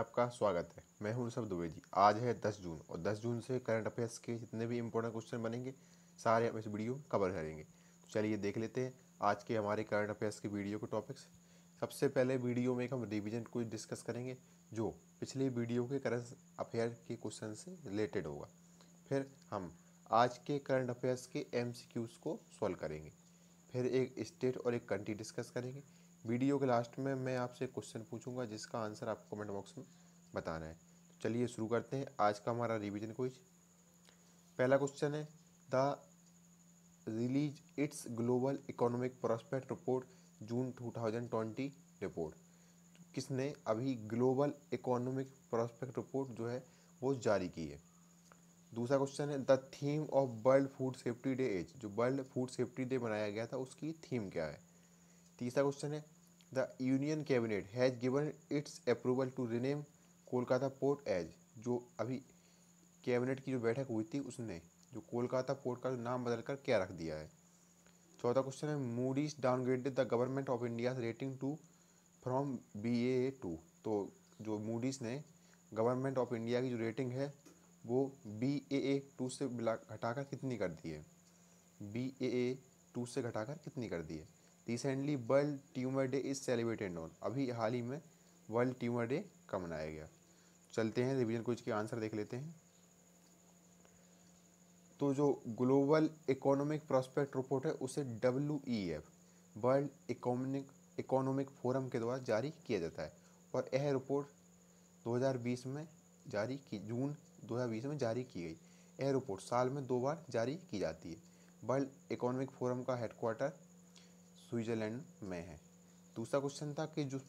आपका स्वागत है। मैं हूं ऋषभ दुबे जी। आज है 10 जून और 10 जून से करंट अफेयर्स के जितने भी इंपॉर्टेंट क्वेश्चन बनेंगे सारे हम इस वीडियो में कवर करेंगे। तो चलिए देख लेते हैं आज के हमारे करंट अफेयर्स के वीडियो के टॉपिक्स। सबसे पहले वीडियो में एक हम रिवीजन को डिस्कस करेंगे जो पिछले वीडियो के करंट अफेयर के क्वेश्चन से रिलेटेड होगा। फिर हम आज के करंट अफेयर्स के MCQs को सॉल्व करेंगे। फिर एक स्टेट और एक कंट्री डिस्कस करेंगे। वीडियो के लास्ट में मैं आपसे क्वेश्चन पूछूंगा जिसका आंसर आपको कमेंट बॉक्स में बताना है। तो चलिए शुरू करते हैं आज का हमारा रिवीजन क्विज। पहला क्वेश्चन है the release it's global economic prospect report June 2020 report. किसने अभी ग्लोबल इकोनॉमिक प्रोस्पेक्ट रिपोर्ट जो है वो जारी की है। दूसरा क्वेश्चन है the theme of world food safety day is. जो वर्ल्ड फूड सेफ्टी डे मनाया गया था उसकी थीम क्या है। तीसरा क्वेश्चन है the union cabinet has given its approval to rename Kolkata port as. जो अभी कैबिनेट की जो बैठक हुई थी उसने जो कोलकाता पोर्ट का नाम बदलकर क्या रख दिया है। चौथा क्वेश्चन है Moody's downgraded the government of India rating to from BAA2। तो जो मूडीज ने गवर्नमेंट ऑफ इंडिया की जो रेटिंग है वो BAA2 से घटाकर कितनी कर दी है। BAA2 से घटाकर कितनी कर दी है। Recently world tumour day is celebrated on. अभी हाल ही में वर्ल्ड ट्यूमर डे कब मनाया गया। चलते हैं रिवीजन क्विज के आंसर देख लेते हैं। तो जो ग्लोबल इकोनॉमिक प्रॉस्पेक्ट रिपोर्ट है उसे WEF वर्ल्ड इकोनॉमिक फोरम के द्वारा जारी किया जाता है और यह रिपोर्ट 2020 में जारी की जून 2020 में जारी की गई। यह रिपोर्ट साल में 2 बार जारी की जाती है। वर्ल्ड इकोनॉमिक फोरम का हेडक्वार्टर स्विट्जरलैंड में है। दूसरा क्वेश्चन था कि जो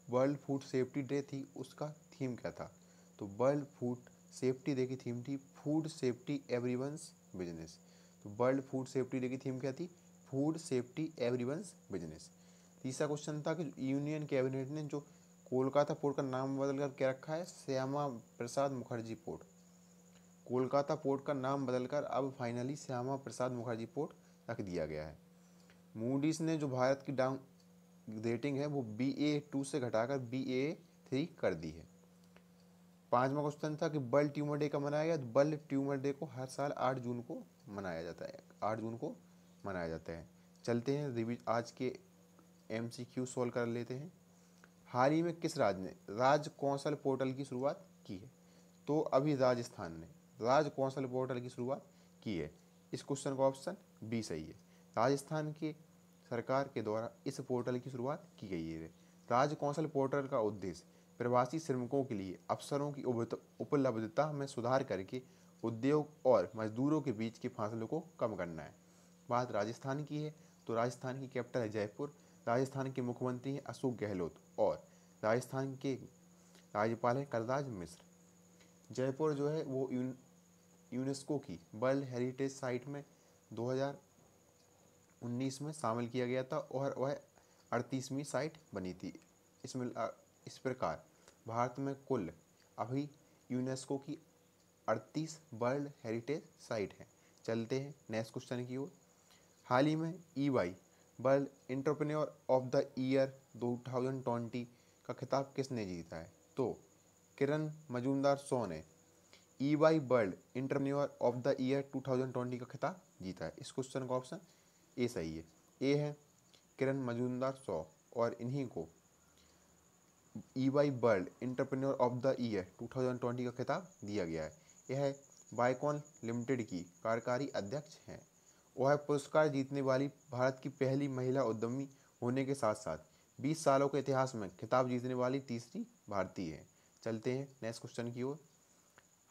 वर्ल्ड फूड सेफ्टी डे थी उसका थीम क्या था। तो वर्ल्ड फूड सेफ्टी डे की थीम थी फूड सेफ्टी एवरीवंस बिजनेस। तो वर्ल्ड फूड सेफ्टी डे की थीम क्या थी, फूड सेफ्टी एवरीवंस बिजनेस। तीसरा क्वेश्चन था कि यूनियन कैबिनेट ने जो कोलकाता पोर्ट का नाम बदलकर क्या रखा है, श्यामा प्रसाद मुखर्जी पोर्ट। कोलकाता पोर्ट का नाम बदलकर अब फाइनली श्यामा प्रसाद मुखर्जी पोर्ट रख दिया गया है। मूडीज ने जो भारत की डाउन रेटिंग है वो BA2 से घटाकर BA3 कर दी है। पांचवा क्वेश्चन था कि वर्ल्ड ट्यूमर डे कब मनाया गया। वर्ल्ड ट्यूमर डे को हर साल 8 जून को मनाया जाता है। 8 जून को मनाया जाता है। चलते हैं आज के MCQ सॉल्व कर लेते हैं। हाल ही में किस राज्य ने राज कौशल पोर्टल की शुरुआत की है। तो अभी राजस्थान ने राज कौशल पोर्टल की शुरुआत की है। इस क्वेश्चन का ऑप्शन B सही है। राजस्थान के सरकार के द्वारा इस पोर्टल की शुरुआत की गई है। राज कौशल पोर्टल का उद्देश्य प्रवासी श्रमिकों के लिए अवसरों की उपलब्धता में सुधार करके उद्योग और मजदूरों के बीच के फासलों को कम करना है। बात राजस्थान की है तो राजस्थान की कैपिटल है जयपुर। राजस्थान के मुख्यमंत्री हैं अशोक गहलोत और राजस्थान के राज्यपाल हैं कलराज मिश्र। जयपुर जो है वो यूनेस्को की वर्ल्ड हेरिटेज साइट में 2019 में शामिल किया गया था और वह 38वीं साइट बनी थी। इस प्रकार भारत में कुल अभी यूनेस्को की 38 वर्ल्ड हेरिटेज साइट हैं। चलते हैं नेक्स्ट क्वेश्चन की ओर। हाल ही में EY world entrepreneur of the year 2020 का खिताब किसने जीता है। तो किरण मजूमदार शॉ ने EY world entrepreneur of the year 2020 का खिताब जीता है। इस क्वेश्चन का ऑप्शन ए सही है। ए है किरण मजूमदार शॉ और इन्हीं को EY world entrepreneur of the year 2020 का खिताब दिया गया है। यह बाइकॉन लिमिटेड की कार्यकारी अध्यक्ष हैं। वह पुरस्कार जीतने वाली भारत की पहली महिला उद्यमी होने के साथ साथ 20 सालों के इतिहास में खिताब जीतने वाली तीसरी भारतीय है। चलते हैं नेक्स्ट क्वेश्चन की ओर।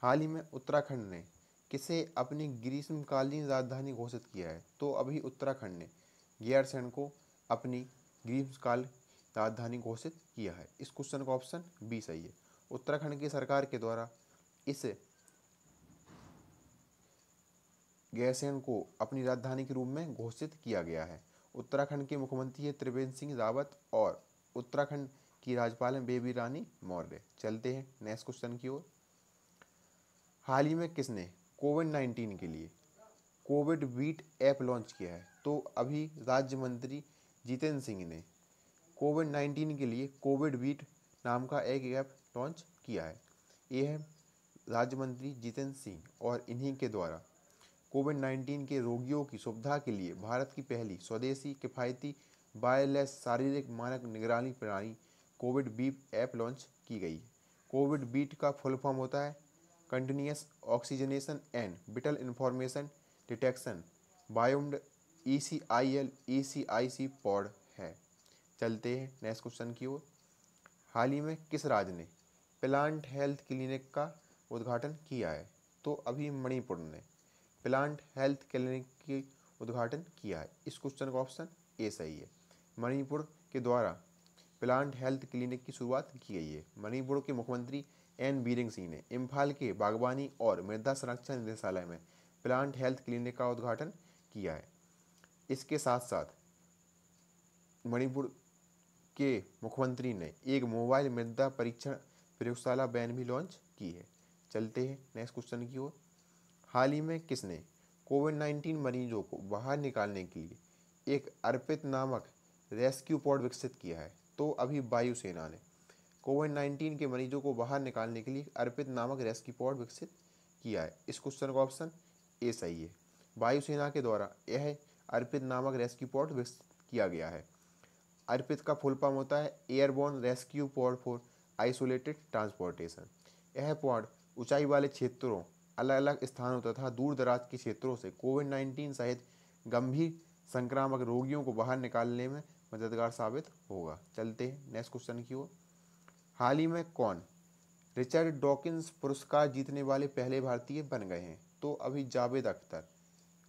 हाल ही में उत्तराखंड ने किसे अपनी ग्रीष्मकालीन राजधानी घोषित किया है। तो अभी उत्तराखंड ने गैरसैंण को अपनी ग्रीष्मकाल राजधानी घोषित किया है। इस क्वेश्चन का ऑप्शन B सही है। उत्तराखंड की सरकार के द्वारा इस गैरसैंण को अपनी राजधानी के रूप में घोषित किया गया है। उत्तराखंड के मुख्यमंत्री है त्रिवेंद्र सिंह रावत और उत्तराखंड की राज्यपाल हैं बेबी रानी मौर्य। चलते हैं नेक्स्ट क्वेश्चन की ओर। हाल ही में किसने कोविड-19 के लिए कोविड बीट ऐप लॉन्च किया है। तो अभी राज्य मंत्री जितेंद्र सिंह ने कोविड-19 के लिए कोविड बीट नाम का एक ऐप लॉन्च किया है। ये है राज्य मंत्री जितेंद्र सिंह और इन्हीं के द्वारा कोविड-19 के रोगियों की सुविधा के लिए भारत की पहली स्वदेशी किफ़ायती वायरलेस शारीरिक मानक निगरानी प्रणाली कोविड बीट ऐप लॉन्च की गई है। कोविड बीट का फुल फॉर्म होता है continuous oxygenation and vital information detection biomed ECIC pod है। चलते हैं नेक्स्ट क्वेश्चन की ओर। हाल ही में किस राज्य ने प्लांट हेल्थ क्लिनिक का उद्घाटन किया है? तो अभी मणिपुर ने प्लांट हेल्थ क्लिनिक की उद्घाटन किया है। इस क्वेश्चन का ऑप्शन ए सही है। मणिपुर के द्वारा प्लांट हेल्थ क्लिनिक की शुरुआत की गई है। मणिपुर के मुख्यमंत्री एन बीरेन सिंह ने इम्फाल के बागवानी और मृदा संरक्षण निदेशालय में प्लांट हेल्थ क्लिनिक का उद्घाटन किया है। इसके साथ साथ मणिपुर के मुख्यमंत्री ने एक मोबाइल मृदा परीक्षण प्रयोगशाला वैन भी लॉन्च की है। चलते हैं नेक्स्ट क्वेश्चन की ओर। हाल ही में किसने कोविड-19 मरीजों को बाहर निकालने के लिए एक अर्पित नामक रेस्क्यू पॉड विकसित किया है? तो अभी वायुसेना ने कोविड-19 के मरीजों को बाहर निकालने के लिए अर्पित नामक रेस्क्यू पॉड विकसित किया है। इस क्वेश्चन का ऑप्शन ए सही है। वायुसेना के द्वारा यह अर्पित नामक रेस्क्यू पॉड विकसित किया गया है। अर्पित का फुल फॉर्म होता है airborne rescue pod for isolated transportation. यह पॉड ऊंचाई वाले क्षेत्रों, अलग अलग स्थानों तथा दूर दराज के क्षेत्रों से कोविड-19 सहित गंभीर संक्रामक रोगियों को बाहर निकालने में मददगार साबित होगा। चलते हैं नेक्स्ट क्वेश्चन की ओर। हाल ही में कौन रिचर्ड डॉकिंस पुरस्कार जीतने वाले पहले भारतीय बन गए हैं? तो अभी जावेद अख्तर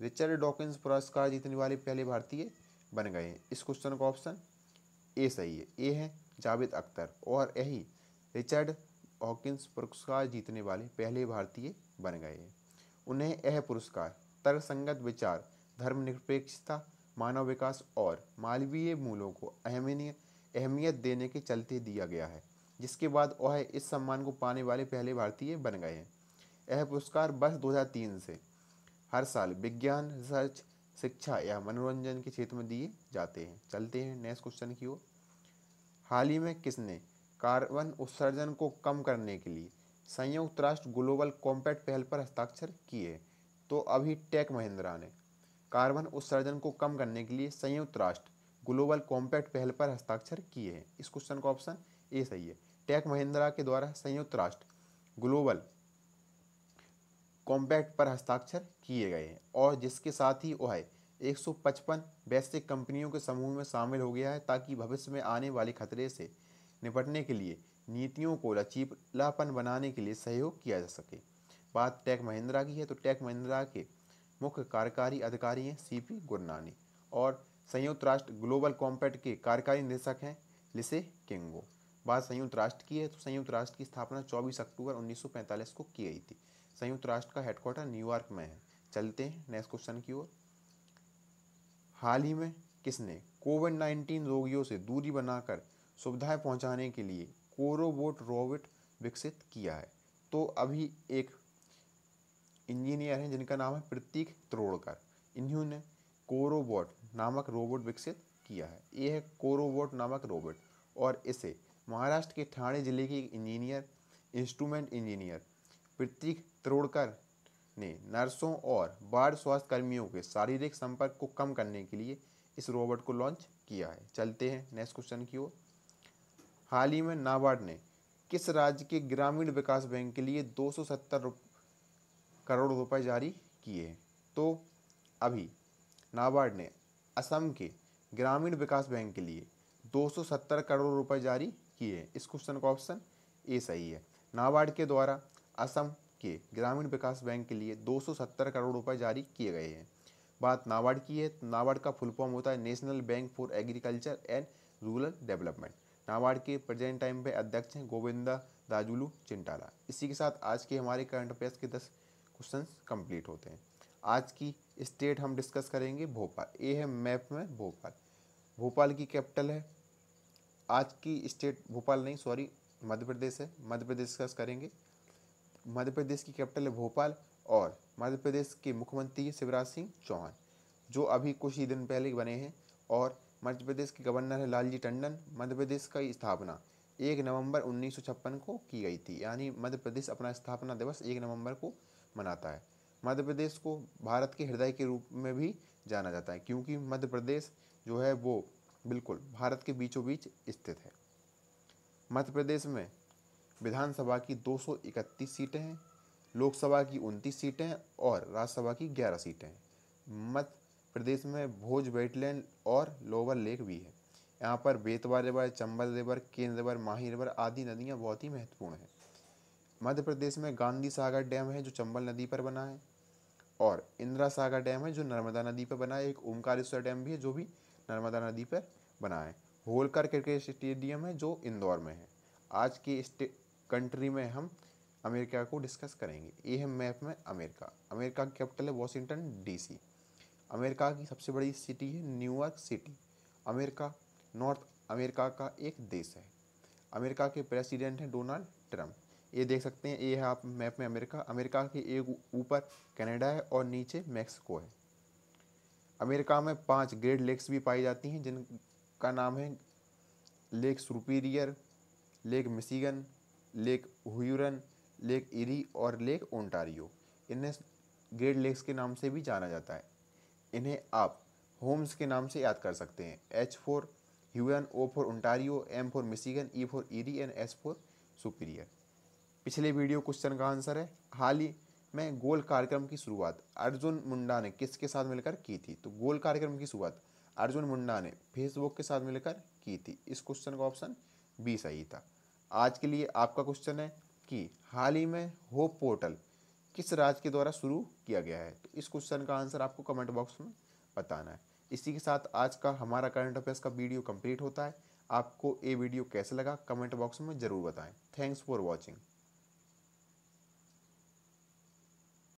रिचर्ड डॉकिंस पुरस्कार जीतने वाले पहले भारतीय बन गए हैं। इस क्वेश्चन का ऑप्शन ए सही है। ए है जावेद अख्तर और यही रिचर्ड डॉकिंस पुरस्कार जीतने वाले पहले भारतीय बन गए हैं। उन्हें यह पुरस्कार तर्कसंगत विचार, धर्मनिरपेक्षता, मानव विकास और मानवीय मूल्यों को अहमियत देने के चलते दिया गया है, जिसके बाद वह इस सम्मान को पाने वाले पहले भारतीय बन गए हैं। यह पुरस्कार वर्ष 2003 से हर साल विज्ञान, रिसर्च, शिक्षा या मनोरंजन के क्षेत्र में दिए जाते हैं। चलते हैं नेक्स्ट क्वेश्चन की ओर। हाल ही में किसने कार्बन उत्सर्जन को कम करने के लिए संयुक्त राष्ट्र ग्लोबल कॉम्पैक्ट पहल पर हस्ताक्षर किए? तो अभी टेक महिंद्रा ने कार्बन उत्सर्जन को कम करने के लिए संयुक्त राष्ट्र ग्लोबल कॉम्पैक्ट पहल पर हस्ताक्षर किए हैं। इस क्वेश्चन का ऑप्शन ए सही है। टेक महिंद्रा के द्वारा संयुक्त राष्ट्र ग्लोबल कॉम्पैक्ट पर हस्ताक्षर किए गए हैं और जिसके साथ ही वह 155 वैश्विक कंपनियों के समूह में शामिल हो गया है, ताकि भविष्य में आने वाले खतरे से निपटने के लिए नीतियों को लचीलापन बनाने के लिए सहयोग किया जा सके। बात टेक महिंद्रा की है तो टेक महिंद्रा के मुख्य कार्यकारी अधिकारी हैं सीपी गुरनानी और संयुक्त राष्ट्र ग्लोबल कॉम्पैक्ट के कार्यकारी निदेशक हैं लिसे किंगो। बात संयुक्त राष्ट्र की है तो संयुक्त राष्ट्र की स्थापना 24 अक्टूबर 1945 को की गई थी। संयुक्त राष्ट्र का हेडक्वार्टर न्यूयॉर्क में है। चलते हैं नेक्स्ट क्वेश्चन की ओर। हाल ही में किसने कोविड-19 रोगियों से दूरी बनाकर सुविधाएं पहुंचाने के लिए कोरोबोट रोबोट विकसित किया है? तो अभी एक इंजीनियर हैं जिनका नाम है प्रतीक त्रोड़कर। इन्होंने कोरोबोट नामक रोबोट विकसित किया है। ये है कोरोबोट नामक रोबोट और इसे महाराष्ट्र के ठाणे जिले के इंजीनियर, इंस्ट्रूमेंट इंजीनियर प्रतीक त्रोड़कर ने नर्सों और वार्ड स्वास्थ्य कर्मियों के शारीरिक संपर्क को कम करने के लिए इस रोबोट को लॉन्च किया है। चलते हैं नेक्स्ट क्वेश्चन की ओर। हाल ही में नाबार्ड ने किस राज्य के ग्रामीण विकास बैंक के लिए 270 करोड़ रुपए जारी किए हैं? तो अभी नाबार्ड ने असम के ग्रामीण विकास बैंक के लिए 270 करोड़ रुपए जारी किए हैं। इस क्वेश्चन का ऑप्शन ए सही है। नाबार्ड के द्वारा असम के ग्रामीण विकास बैंक के लिए 270 करोड़ रुपए जारी किए गए हैं। बात नाबार्ड की है तो नाबार्ड का फुल फॉर्म होता है national bank for agriculture and rural development. NABARD के प्रेजेंट टाइम पे अध्यक्ष हैं गोविंदा दाजुलू चिंटाला। इसी के साथ आज के हमारे करंट अफेयर्स के 10 क्वेश्चंस कंप्लीट होते हैं। आज की स्टेट हम डिस्कस करेंगे भोपाल। ये है मैप में भोपाल। भोपाल की कैपिटल है, आज की स्टेट भोपाल नहीं सॉरी मध्य प्रदेश है। मध्य प्रदेश डिस्कस करेंगे। मध्य प्रदेश की कैपिटल है भोपाल और मध्य प्रदेश के मुख्यमंत्री शिवराज सिंह चौहान, जो अभी कुछ ही दिन पहले बने हैं। और मध्य प्रदेश के गवर्नर है लालजी टंडन। मध्य प्रदेश की स्थापना 1 नवंबर 1956 को की गई थी। यानी मध्य प्रदेश अपना स्थापना दिवस 1 नवंबर को मनाता है। मध्य प्रदेश को भारत के हृदय के रूप में भी जाना जाता है, क्योंकि मध्य प्रदेश जो है वो बिल्कुल भारत के बीचों बीच स्थित है। मध्य प्रदेश में विधानसभा की 231 सीटें हैं, लोकसभा की 29 सीटें हैं और राज्यसभा की 11 सीटें हैं। मध्य प्रदेश में भोज वेटलैंड और लोअर लेक भी है। यहाँ पर बेतवा रिवर, चंबल रिवर, केन रिवर, माही रिवर आदि नदियाँ बहुत ही महत्वपूर्ण हैं। मध्य प्रदेश में गांधी सागर डैम है जो चंबल नदी पर बना है, और इंदिरा सागर डैम है जो नर्मदा नदी पर बना है। एक ओमकारेश्वर डैम भी है जो भी नर्मदा नदी पर बना है। होलकर क्रिकेट स्टेडियम है जो इंदौर में है। आज की कंट्री में हम अमेरिका को डिस्कस करेंगे। ये है मैप में अमेरिका। अमेरिका की कैपिटल है वॉशिंगटन डीसी। अमेरिका की सबसे बड़ी सिटी है New York city. America north America का एक देश है। अमेरिका के प्रेसिडेंट हैं डोनाल्ड ट्रंप। ये देख सकते हैं, ये है आप मैप में अमेरिका। अमेरिका के एक ऊपर कनाडा है और नीचे मैक्सिको है। अमेरिका में 5 ग्रेट लेक्स भी पाई जाती हैं, जिनका नाम है lake superior, lake Michigan, lake Huron, lake eri और लेक ओंटारियो। इन्हें ग्रेट लेक्स के नाम से भी जाना जाता है। इन्हें आप होम्स के नाम से याद कर सकते हैं। H for Huron, O for Ontario, M for Michigan, E for Erie and S for Superior. पिछले वीडियो क्वेश्चन का आंसर है, हाल ही में गोल कार्यक्रम की शुरुआत अर्जुन मुंडा ने किसके साथ मिलकर की थी? तो गोल कार्यक्रम की शुरुआत अर्जुन मुंडा ने फेसबुक के साथ मिलकर की थी। इस क्वेश्चन का ऑप्शन बी सही था। आज के लिए आपका क्वेश्चन है कि हाल ही में होप पोर्टल किस राज्य के द्वारा शुरू किया गया है? तो इस क्वेश्चन का आंसर आपको कमेंट बॉक्स में बताना है। इसी के साथ आज का हमारा करंट अफेयर्स का वीडियो कंप्लीट होता है। आपको ये वीडियो कैसे लगा कमेंट बॉक्स में ज़रूर बताएं। Thanks for watching.